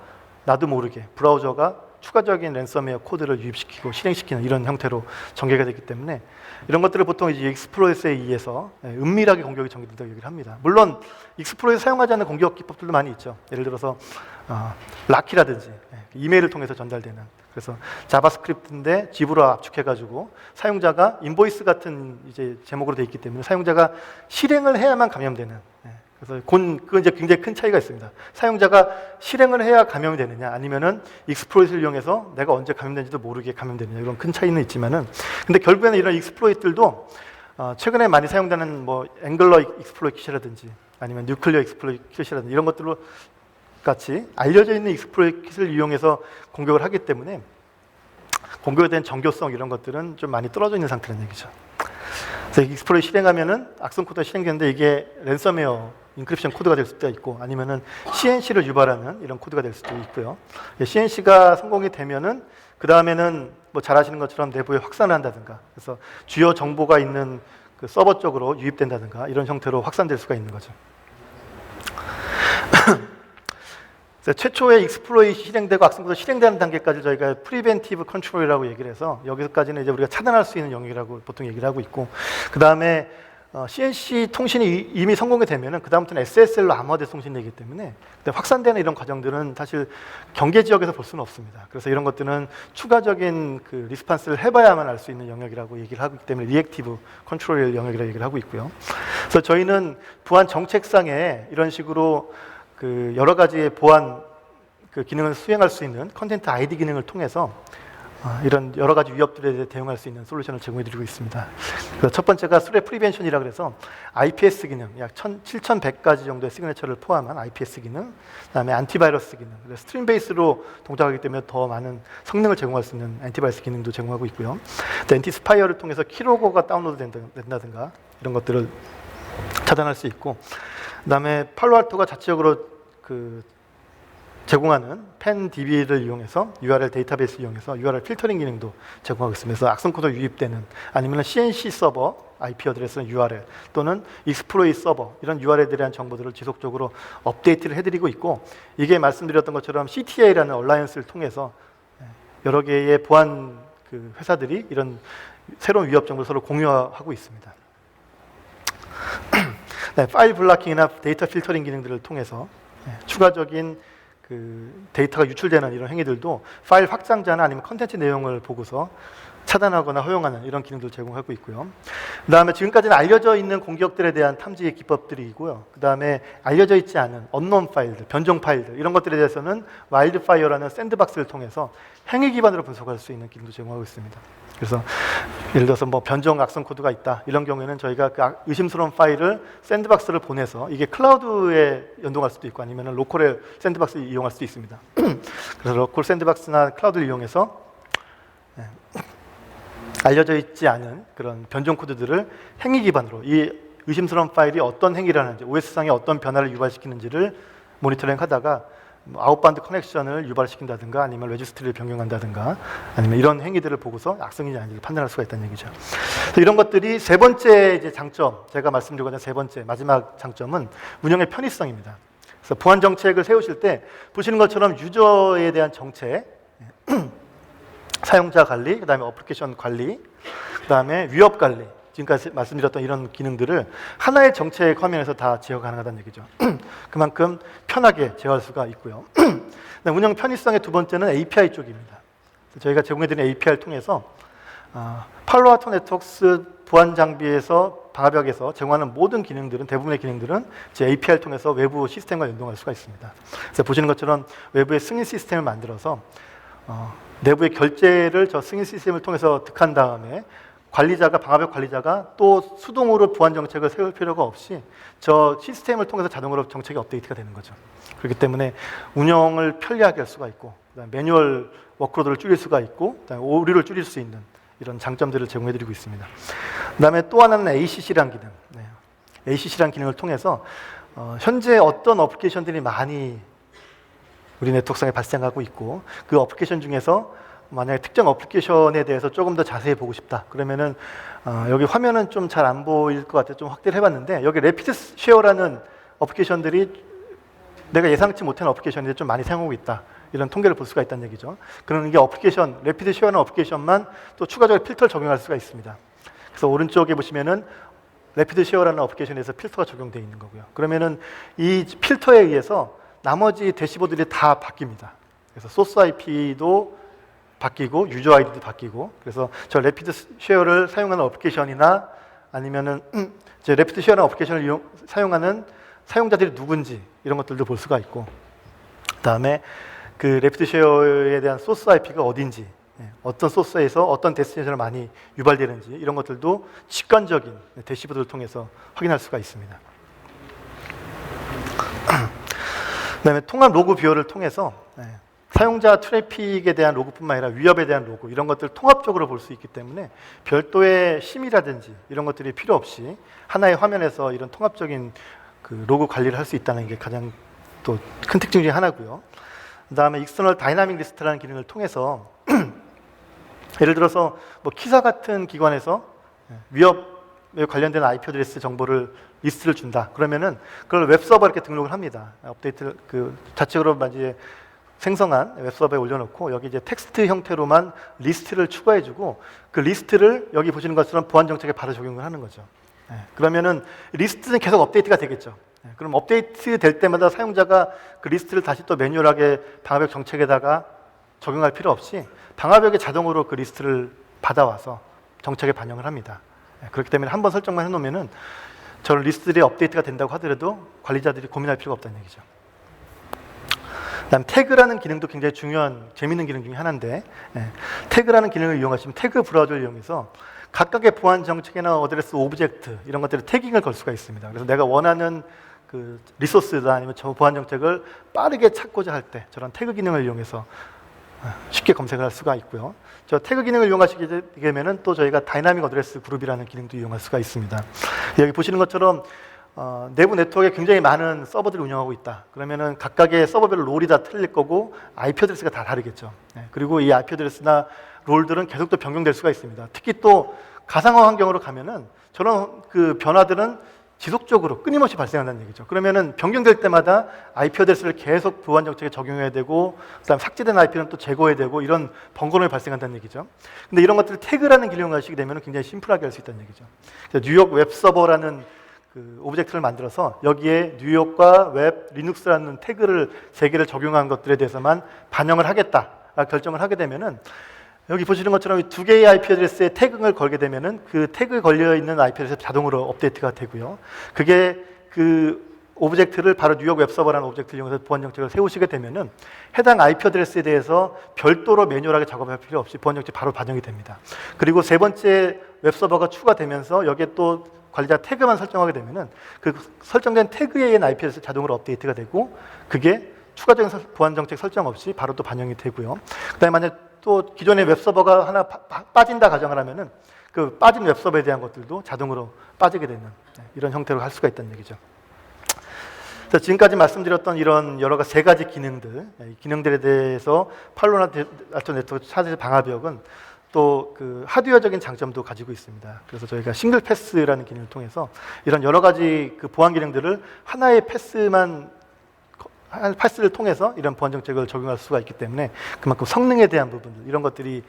나도 모르게 브라우저가 추가적인 랜섬웨어 코드를 유입시키고 실행시키는 이런 형태로 전개가 됐기 때문에 이런 것들을 보통 이제 익스플로잇에 의해서 은밀하게 공격이 전개된다고 얘기를 합니다. 물론 익스플로잇 사용하지 않는 공격 기법들도 많이 있죠. 예를 들어서 락키라든지 이메일을 통해서 전달되는, 그래서 자바스크립트인데 집으로 압축해가지고 사용자가 인보이스 같은 이제 제목으로 되어 있기 때문에 사용자가 실행을 해야만 감염되는. 그래서 그건 이제 굉장히 큰 차이가 있습니다. 사용자가 실행을 해야 감염이 되느냐, 아니면은 익스플로잇을 이용해서 내가 언제 감염된지도 모르게 감염되느냐, 이런 큰 차이는 있지만은, 근데 결국에는 이런 익스플로잇들도 최근에 많이 사용되는 뭐 앵글러 익스플로잇 킷이라든지 아니면 뉴클리어 익스플로잇 킷이라든지 이런 것들로 같이 알려져 있는 익스플로잇 킷을 이용해서 공격을 하기 때문에 공격에 대한 정교성 이런 것들은 좀 많이 떨어져 있는 상태라는 얘기죠. 그래서 익스플로이 실행하면은 악성 코드가 실행되는데 이게 랜섬웨어 인크립션 코드가 될 수도 있고 아니면은 CNC를 유발하는 이런 코드가 될 수도 있고요. CNC가 성공이 되면은 그 다음에는 뭐 잘 아시는 것처럼 내부에 확산을 한다든가, 그래서 주요 정보가 있는 그 서버 쪽으로 유입된다든가 이런 형태로 확산될 수가 있는 거죠. 최초의 익스플로이 실행되고 악성 코드 실행되는 단계까지 저희가 프리벤티브 컨트롤이라고 얘기를 해서 여기서까지는 이제 우리가 차단할 수 있는 영역이라고 보통 얘기를 하고 있고, 그 다음에 CNC 통신이 이미 성공이 되면은 그 다음부터는 SSL로 암호화돼서 통신되기 때문에 확산되는 이런 과정들은 사실 경계 지역에서 볼 수는 없습니다. 그래서 이런 것들은 추가적인 그 리스판스를 해봐야만 알 수 있는 영역이라고 얘기를 하기 때문에 리액티브 컨트롤 영역이라고 얘기를 하고 있고요. 그래서 저희는 보안 정책상에 이런 식으로 그 여러 가지의 보안 그 기능을 수행할 수 있는 컨텐트 ID 기능을 통해서 이런 여러 가지 위협들에 대해 대응할 수 있는 솔루션을 제공해드리고 있습니다. 그래서 첫 번째가 스레 프리벤션이라 그래서 IPS 기능, 약 7,100가지 정도의 시그네처를 포함한 IPS 기능, 그다음에 안티바이러스 기능, 스트림 베이스로 동작하기 때문에 더 많은 성능을 제공할 수 있는 안티바이러스 기능도 제공하고 있고요. 엔티스파이어를 통해서 키로고가 다운로드 된다든가 이런 것들을 차단할 수 있고, 그다음에 팔로알토가 자체적으로 그 제공하는 펜DB를 이용해서 URL 데이터베이스를 이용해서 URL 필터링 기능도 제공하고 있습니다. 그래서 악성 코드가 유입되는 아니면 CNC 서버 IP 어드레스는 URL 또는 익스플로이 서버 이런 URL에 대한 정보들을 지속적으로 업데이트를 해드리고 있고, 이게 말씀드렸던 것처럼 CTA라는 얼라이언스를 통해서 여러 개의 보안 그 회사들이 이런 새로운 위협 정보를 서로 공유하고 있습니다. 네, 파일 블락킹이나 데이터 필터링 기능들을 통해서 추가적인 그 데이터가 유출되는 이런 행위들도 파일 확장자나 아니면 컨텐츠 내용을 보고서 차단하거나 허용하는 이런 기능들을 제공하고 있고요. 그 다음에 지금까지는 알려져 있는 공격들에 대한 탐지 기법들이고요. 그 다음에 알려져 있지 않은 언론 파일들, 변종 파일들 이런 것들에 대해서는 와일드파이어라는 샌드박스를 통해서 행위 기반으로 분석할 수 있는 기능도 제공하고 있습니다. 그래서 예를 들어서 뭐 변종 악성 코드가 있다 이런 경우에는 저희가 그 의심스러운 파일을 샌드박스를 보내서 이게 클라우드에 연동할 수도 있고 아니면 로컬의 샌드박스를 이용할 수도 있습니다. 그래서 로컬 샌드박스나 클라우드를 이용해서 알려져 있지 않은 그런 변종 코드들을 행위 기반으로 이 의심스러운 파일이 어떤 행위를 하는지 OS상에 어떤 변화를 유발시키는지를 모니터링 하다가 아웃바운드 커넥션을 유발시킨다든가 아니면 레지스트리를 변경한다든가 아니면 이런 행위들을 보고서 악성인지 아닌지를 판단할 수가 있다는 얘기죠. 그래서 이런 것들이 세 번째 이제 장점, 제가 말씀드리고자 세 번째 마지막 장점은 운영의 편의성입니다. 그래서 보안 정책을 세우실 때 보시는 것처럼 유저에 대한 정책, 사용자 관리, 그다음에 어플리케이션 관리, 그다음에 위협 관리, 지금까지 말씀드렸던 이런 기능들을 하나의 정책 화면에서 다 제어가 가능하다는 얘기죠. 그만큼 편하게 제어할 수가 있고요. 운영 편의성의 두 번째는 API 쪽입니다. 저희가 제공해드리는 API를 통해서 팔로알토 네트워크스 보안 장비에서 방화벽에서 제공하는 모든 기능들은 대부분의 기능들은 제 API를 통해서 외부 시스템과 연동할 수가 있습니다. 그래서 보시는 것처럼 외부의 승인 시스템을 만들어서 내부의 결제를 저 승인 시스템을 통해서 득한 다음에 관리자가 방화벽 관리자가 또 수동으로 보안 정책을 세울 필요가 없이 저 시스템을 통해서 자동으로 정책이 업데이트가 되는 거죠. 그렇기 때문에 운영을 편리하게 할 수가 있고 매뉴얼 워크로드를 줄일 수가 있고 오류를 줄일 수 있는 이런 장점들을 제공해드리고 있습니다. 그다음에 또 하나는 ACC라는 기능. ACC라는 기능을 통해서 현재 어떤 어플리케이션들이 많이 우리 네트워크상에 발생하고 있고 그 어플리케이션 중에서 만약에 특정 어플리케이션에 대해서 조금 더 자세히 보고 싶다 그러면은 여기 화면은 좀 잘 안 보일 것 같아서 좀 확대를 해봤는데 여기 레피드 쉐어라는 어플리케이션들이 내가 예상치 못한 어플리케이션인데 좀 많이 사용하고 있다 이런 통계를 볼 수가 있다는 얘기죠. 그런 게 어플리케이션 레피드 쉐어라는 어플리케이션만 또 추가적으로 필터를 적용할 수가 있습니다. 그래서 오른쪽에 보시면은 레피드 쉐어라는 어플리케이션에서 필터가 적용되어 있는 거고요. 그러면은 이 필터에 의해서 나머지 대시보드들이 다 바뀝니다. 그래서 소스 IP도 바뀌고 유저 아이디도 바뀌고 그래서 저 레피드 쉐어를 사용하는 어플리케이션이나 아니면은 이제 레피드 쉐어라는 어플리케이션을 사용하는 사용자들이 누군지 이런 것들도 볼 수가 있고 그다음에 그 레피드 쉐어에 대한 소스 IP가 어딘지 어떤 소스에서 어떤 데스티네이션을 많이 유발되는지 이런 것들도 직관적인 대시보드를 통해서 확인할 수가 있습니다. 그다음에 통합 로그 뷰어를 통해서 사용자 트래픽에 대한 로그뿐만 아니라 위협에 대한 로그 이런 것들 통합적으로 볼 수 있기 때문에 별도의 심의라든지 이런 것들이 필요 없이 하나의 화면에서 이런 통합적인 그 로그 관리를 할 수 있다는 게 가장 또 큰 특징 중에 하나고요. 그다음에 익스터널 다이나믹 리스트라는 기능을 통해서 예를 들어서 뭐 키사 같은 기관에서 위협에 관련된 IP 어드레스 정보를 리스트를 준다. 그러면은 그걸 웹서버에 이렇게 등록을 합니다. 업데이트를 그 자체적으로 이제 생성한 웹서버에 올려놓고 여기 이제 텍스트 형태로만 리스트를 추가해주고 그 리스트를 여기 보시는 것처럼 보안 정책에 바로 적용을 하는 거죠. 그러면은 리스트는 계속 업데이트가 되겠죠. 그럼 업데이트 될 때마다 사용자가 그 리스트를 다시 또 매뉴얼하게 방화벽 정책에다가 적용할 필요 없이 방화벽이 자동으로 그 리스트를 받아와서 정책에 반영을 합니다. 그렇기 때문에 한번 설정만 해놓으면은 저런 리스트들이 업데이트가 된다고 하더라도 관리자들이 고민할 필요가 없다는 얘기죠. 그다음 태그라는 기능도 굉장히 중요한 재미있는 기능 중에 하나인데 태그라는 기능을 이용하시면 태그 브라우저를 이용해서 각각의 보안 정책이나 어드레스 오브젝트 이런 것들을 태깅을 걸 수가 있습니다. 그래서 내가 원하는 그 리소스다 아니면 저 보안 정책을 빠르게 찾고자 할 때 저런 태그 기능을 이용해서 쉽게 검색을 할 수가 있고요. 저 태그 기능을 이용하시게 되면은 또 저희가 다이나믹 어드레스 그룹이라는 기능도 이용할 수가 있습니다. 여기 보시는 것처럼 내부 네트워크에 굉장히 많은 서버들을 운영하고 있다. 그러면은 각각의 서버별 롤이 다 틀릴 거고 IP 어드레스가 다 다르겠죠. 그리고 이 IP 어드레스나 롤들은 계속 또 변경될 수가 있습니다. 특히 또 가상화 환경으로 가면은 저런 그 변화들은 지속적으로 끊임없이 발생한다는 얘기죠. 그러면은 변경될 때마다 IP 어드레스를 계속 보안 정책에 적용해야 되고 그다음 삭제된 IP는 또 제거해야 되고 이런 번거로움이 발생한다는 얘기죠. 근데 이런 것들을 태그라는 기능을 하시게 되면 굉장히 심플하게 할 수 있다는 얘기죠. 그래서 뉴욕 웹 서버라는 그 오브젝트를 만들어서 여기에 뉴욕과 웹 리눅스라는 태그를 3개를 적용한 것들에 대해서만 반영을 하겠다 결정을 하게 되면은 여기 보시는 것처럼 2개의 IP 어드레스에 태그를 걸게 되면은 그 태그 걸려 있는 IP 어드레스 자동으로 업데이트가 되고요. 그게 그 오브젝트를 바로 뉴욕 웹서버라는 오브젝트를 이용해서 보안 정책을 세우시게 되면은 해당 IP 어드레스에 대해서 별도로 매뉴얼하게 작업할 필요 없이 보안 정책이 바로 반영이 됩니다. 그리고 3번째 웹서버가 추가되면서 여기에 또 관리자 태그만 설정하게 되면은 그 설정된 태그에 의한 IP 어드레스 자동으로 업데이트가 되고 그게 추가적인 보안 정책 설정 없이 바로 또 반영이 되고요. 그다음에 만약 또 기존의 웹서버가 하나 빠진다 가정을 하면은 그 빠진 웹서버에 대한 것들도 자동으로 빠지게 되는 이런 형태로 할 수가 있다는 얘기죠. 그래서 지금까지 말씀드렸던 이런 여러 가지 3가지 기능들, 이 기능들에 대해서 팔로 알토 네트워크 차세대 방화벽은 또 그 하드웨어적인 장점도 가지고 있습니다. 그래서 저희가 싱글 패스라는 기능을 통해서 이런 여러 가지 그 보안 기능들을 하나의 패스를 통해서 이런 보안 정책을 적용할 수가 있기 때문에 그만큼 성능에 대한 부분들 이런 것들이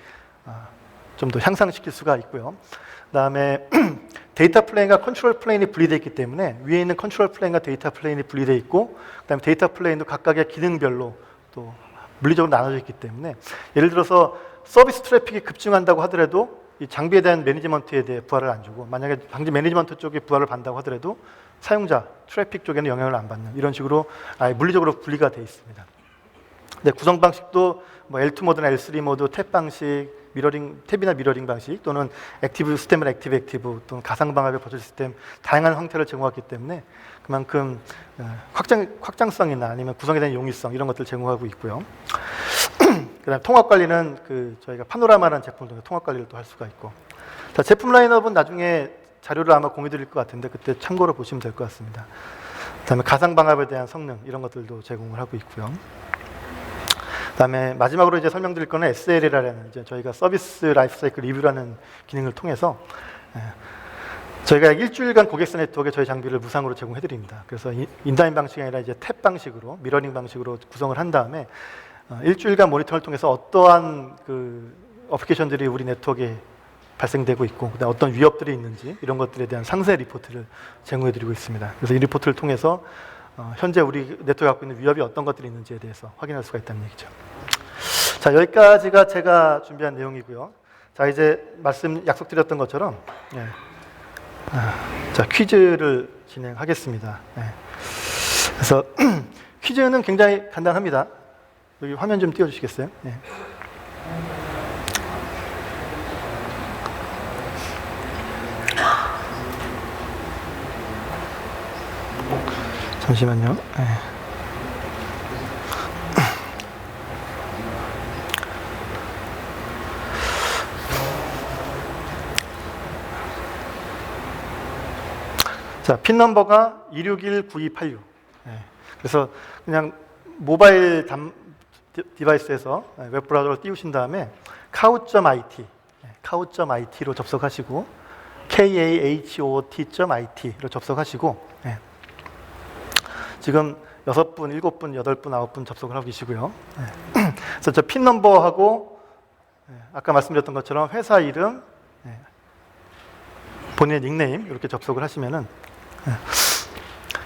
좀 더 향상시킬 수가 있고요. 그다음에 데이터 플레인과 컨트롤 플레인이 분리되어 있기 때문에 위에 있는 컨트롤 플레인과 데이터 플레인이 분리되어 있고 그다음에 데이터 플레인도 각각의 기능별로 또 물리적으로 나눠져 있기 때문에 예를 들어서 서비스 트래픽이 급증한다고 하더라도 이 장비에 대한 매니지먼트에 대해 부하를 안 주고 만약에 장비 매니지먼트 쪽에 부하를 받는다고 하더라도 사용자 트래픽 쪽에는 영향을 안 받는 이런 식으로 아예 물리적으로 분리가 되어 있습니다. 근데 구성 방식도 뭐 L2 모드나 L3 모드, 탭 방식, 미러링, 탭이나 미러링 방식 또는 액티브 시스템이나 액티브 또는 가상 방화벽 버전 시스템 다양한 형태를 제공하기 때문에 그만큼 확장성이나 아니면 구성에 대한 용이성 이런 것들을 제공하고 있고요. 그다음 통합 관리는 그 저희가 파노라마라는 제품을 통해 통합 관리를 또 할 수가 있고. 자, 제품 라인업은 나중에 자료를 아마 공유드릴 것 같은데 그때 참고로 보시면 될 것 같습니다. 그다음에 가상 방화벽에 대한 성능 이런 것들도 제공을 하고 있고요. 그다음에 마지막으로 이제 설명드릴 거는 SLA라는 이제 저희가 서비스 라이프 사이클 리뷰라는 기능을 통해서 저희가 일주일간 고객사 네트워크에 저희 장비를 무상으로 제공해 드립니다. 그래서 인다인 방식이 아니라 이제 탭 방식으로 미러링 방식으로 구성을 한 다음에 일주일간 모니터를 통해서 어떠한 그 어플리케이션들이 우리 네트워크에 발생되고 있고 그다음 어떤 위협들이 있는지 이런 것들에 대한 상세 리포트를 제공해 드리고 있습니다. 그래서 이 리포트를 통해서 현재 우리 네트워크에 갖고 있는 위협이 어떤 것들이 있는지에 대해서 확인할 수가 있다는 얘기죠. 자, 여기까지가 제가 준비한 내용이고요. 자, 이제 약속드렸던 것처럼 자, 퀴즈를 진행하겠습니다. 그래서 퀴즈는 굉장히 간단합니다. 여기 화면 좀 띄워주시겠어요? 잠시만요. 자, 핀 넘버가 2619286. 그래서 그냥 모바일 디바이스에서 웹 브라우저로 띄우신 다음에 kahoot.it로 접속하시고 kahot.it로 접속하시고 지금 6분, 7분, 8분, 9분 접속을 하고 계시고요. 그래서 저 핀 넘버하고 아까 말씀드렸던 것처럼 회사 이름, 본인의 닉네임 이렇게 접속을 하시면은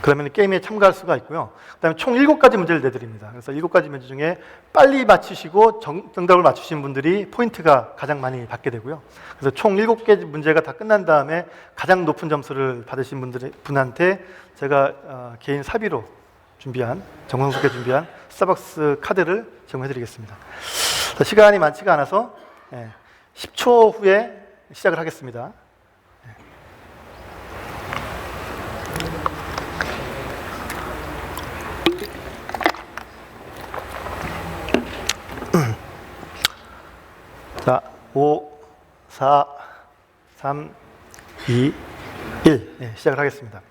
그러면 게임에 참가할 수가 있고요. 그다음에 총 7가지 문제를 내드립니다. 그래서 7가지 문제 중에 빨리 맞추시고 정답을 맞추신 분들이 포인트가 가장 많이 받게 되고요. 그래서 총 7개 문제가 다 끝난 다음에 가장 높은 점수를 받으신 분한테 제가 개인 사비로 준비한, 정성스럽게 준비한 스타벅스 카드를 제공해드리겠습니다. 시간이 많지가 않아서 10초 후에 시작을 하겠습니다. 자, 5, 4, 3, 2, 1 시작을 하겠습니다.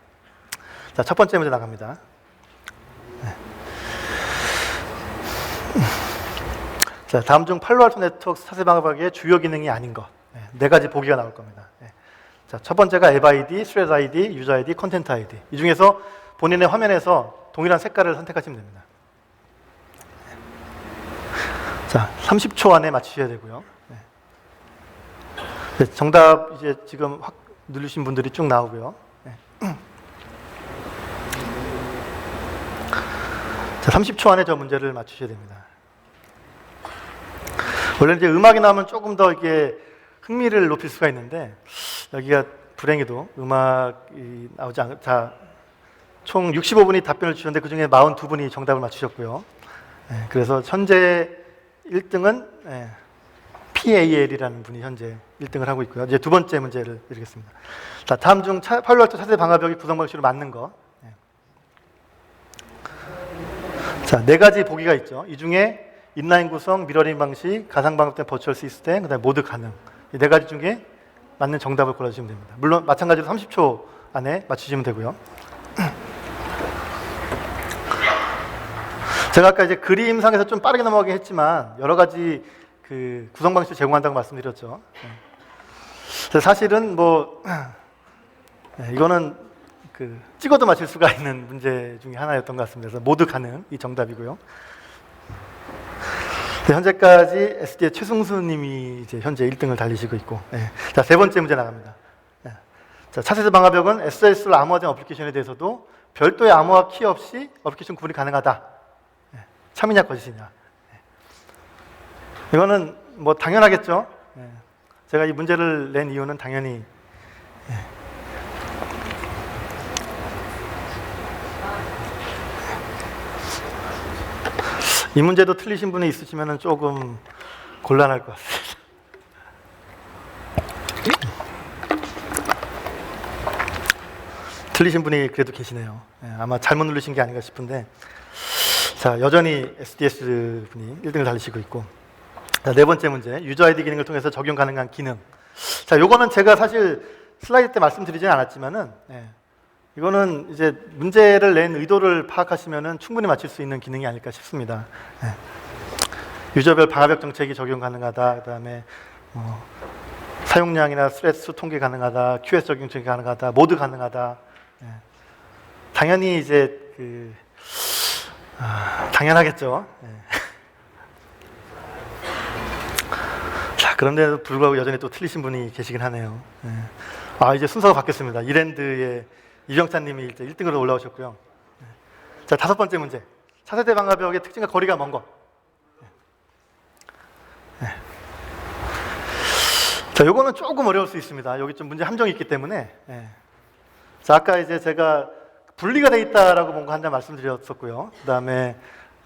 자, 첫 번째 문제 나갑니다. 자, 다음 중 팔로알토 네트워크 차세 방어벽의 주요 기능이 아닌 것. 4가지 보기가 나올 겁니다. 자, 첫 번째가 앱 아이디, 스레드 아이디, 유저 아이디, 컨텐트 아이디. 이 중에서 본인의 화면에서 동일한 색깔을 선택하시면 됩니다. 자, 30초 안에 맞추셔야 되고요. 정답 이제 지금 확 누르신 분들이 쭉 나오고요. 자, 30초 안에 저 문제를 맞추셔야 됩니다. 원래 이제 음악이 나오면 조금 더 이게 흥미를 높일 수가 있는데 여기가 불행히도 음악이 나오지 않. 자, 총 65분이 답변을 주셨는데 그 중에 42분이 정답을 맞추셨고요. 그래서 현재 1등은 PAL이라는 분이 현재 1등을 하고 있고요. 이제 두 번째 문제를 드리겠습니다. 자, 다음 중 팔로알토 차세 방화벽이 구성 방식으로 맞는 거. 자, 4가지 보기가 있죠. 이 중에 인라인 구성, 미러링 방식, 가상 방법된 버추얼 시스템, 그다음에 모드 가능. 이 4가지 중에 맞는 정답을 골라주시면 됩니다. 물론 마찬가지로 30초 안에 맞추시면 되고요. 제가 아까 이제 그림상에서 좀 빠르게 넘어가긴 했지만 여러 가지 그 구성 방식을 제공한다고 말씀드렸죠. 사실은 뭐 이거는 그 찍어도 맞힐 수가 있는 문제 중에 하나였던 것 같습니다. 그래서 모두 가능이 정답이고요. 현재까지 SD의 최승수님이 이제 현재 1등을 달리시고 있고, 자, 세 번째 문제 나갑니다. 자, 차세대 방화벽은 SOS로 암호화된 어플리케이션에 대해서도 별도의 암호화 키 없이 어플리케이션 구분이 가능하다. 참이냐 거짓이냐. 이거는 뭐 당연하겠죠. 제가 이 문제를 낸 이유는 당연히 이 문제도 틀리신 분이 있으시면 조금 곤란할 것 같습니다. 틀리신 분이 그래도 계시네요. 아마 잘못 누르신 게 아닌가 싶은데, 자, 여전히 SDS 분이 1등을 달리시고 있고, 자, 네 번째 문제, 유저 아이디 기능을 통해서 적용 가능한 기능. 자, 요거는 제가 사실 슬라이드 때 말씀드리진 않았지만은, 이거는 이제 문제를 낸 의도를 파악하시면은 충분히 맞출 수 있는 기능이 아닐까 싶습니다. 유저별 방화벽 정책이 적용 가능하다. 그다음에 사용량이나 스레드 수 통계 가능하다. QS 적용 정책이 가능하다. 모드 가능하다. 당연히 이제 당연하겠죠. 자, 그런데도 불구하고 여전히 또 틀리신 분이 계시긴 하네요. 아, 이제 순서가 바뀌었습니다. 이랜드의 이병찬님이 1등으로 올라오셨고요. 자, 다섯 번째 문제. 차세대 방화벽의 특징과 거리가 먼 것. 자, 요거는 조금 어려울 수 있습니다. 여기 좀 문제 함정이 있기 때문에. 자, 아까 이제 제가 분리가 돼 있다라고 뭔가 한 장 말씀드렸었고요. 그 다음에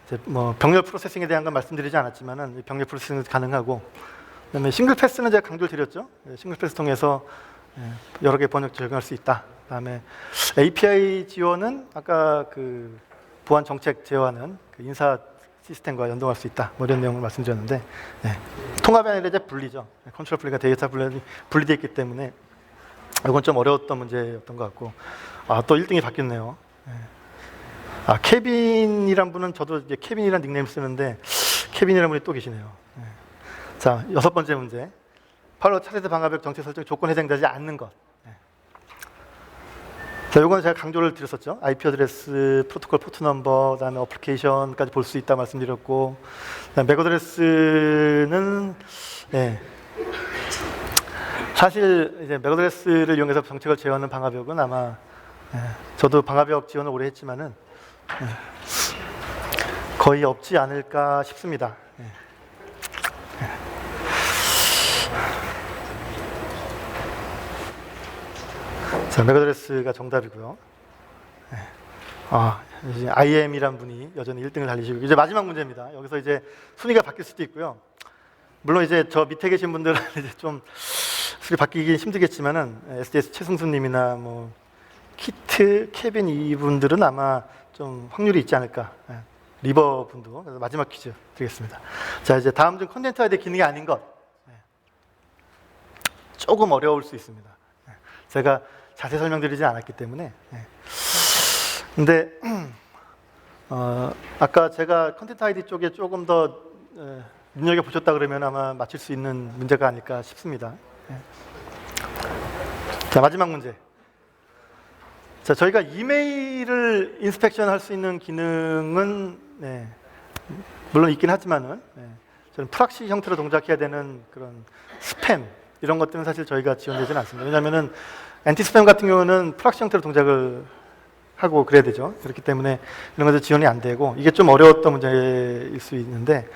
이제 뭐 병렬 프로세싱에 대한 건 말씀드리지 않았지만은 병렬 프로세싱은 가능하고, 그 다음에 싱글 패스는 제가 강조를 드렸죠. 싱글 패스 통해서 여러 개 번역 적용할 수 있다. 그 다음에 API 지원은 아까 그 보안 정책 제어하는 그 인사 시스템과 연동할 수 있다. 뭐 이런 내용을 말씀드렸는데, 통합이 아니라 이제 분리죠. 컨트롤 분리가 데이터 분리되어 있기 때문에 이건 좀 어려웠던 문제였던 것 같고, 또 1등이 바뀌었네요. 케빈이란 분은 저도 이제 케빈이란 닉네임 쓰는데 케빈이라는 분이 또 계시네요. 자, 6번째 문제. 팔로워 차세대 방화벽 정책 설정 조건 해당되지 않는 것. 자, 요건 제가 강조를 드렸었죠. IP 어드레스, 프로토콜 포트 넘버, 그다음에 어플리케이션까지 볼 수 있다 말씀드렸고, 그다음에 맥 어드레스는 사실 이제 맥 어드레스를 이용해서 정책을 제어하는 방화벽은 아마 저도 방화벽 지원을 오래 했지만은 거의 없지 않을까 싶습니다. 자, 맥 어드레스가 정답이고요. 이제 IM이란 분이 여전히 1등을 달리시고, 이제 마지막 문제입니다. 여기서 이제 순위가 바뀔 수도 있고요. 물론 이제 저 밑에 계신 분들은 이제 좀 순위 바뀌기 힘들겠지만은 SDS 최승수님이나 뭐 키트, 케빈 이분들은 아마 좀 확률이 있지 않을까. 리버 분도. 그래서 마지막 퀴즈 드리겠습니다. 자, 이제 다음 중 컨텐츠 아이디 기능이 아닌 것. 조금 어려울 수 있습니다. 제가 자세히 설명드리지 않았기 때문에. 근데 아까 제가 컨텐츠 아이디 쪽에 조금 더 눈여겨 보셨다 그러면 아마 맞힐 수 있는 문제가 아닐까 싶습니다. 자, 마지막 문제. 자, 저희가 이메일을 인스펙션 할 수 있는 기능은 물론 있긴 하지만은 저는 프락시 형태로 동작해야 되는 그런 스팸 이런 것들은 사실 저희가 지원되지는 않습니다. 왜냐하면은 엔티 스팸 같은 경우는 프락시 형태로 동작을 하고 그래야 되죠. 그렇기 때문에 이런 것들 지원이 안 되고, 이게 좀 어려웠던 문제일 수 있는데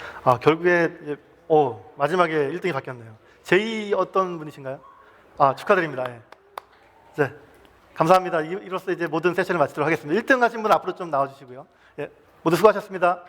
결국에 마지막에 1등이 바뀌었네요. 제이 어떤 분이신가요? 축하드립니다. 네, 감사합니다. 이로써 이제 모든 세션을 마치도록 하겠습니다. 1등 하신 분 앞으로 좀 나와주시고요. 모두 수고하셨습니다.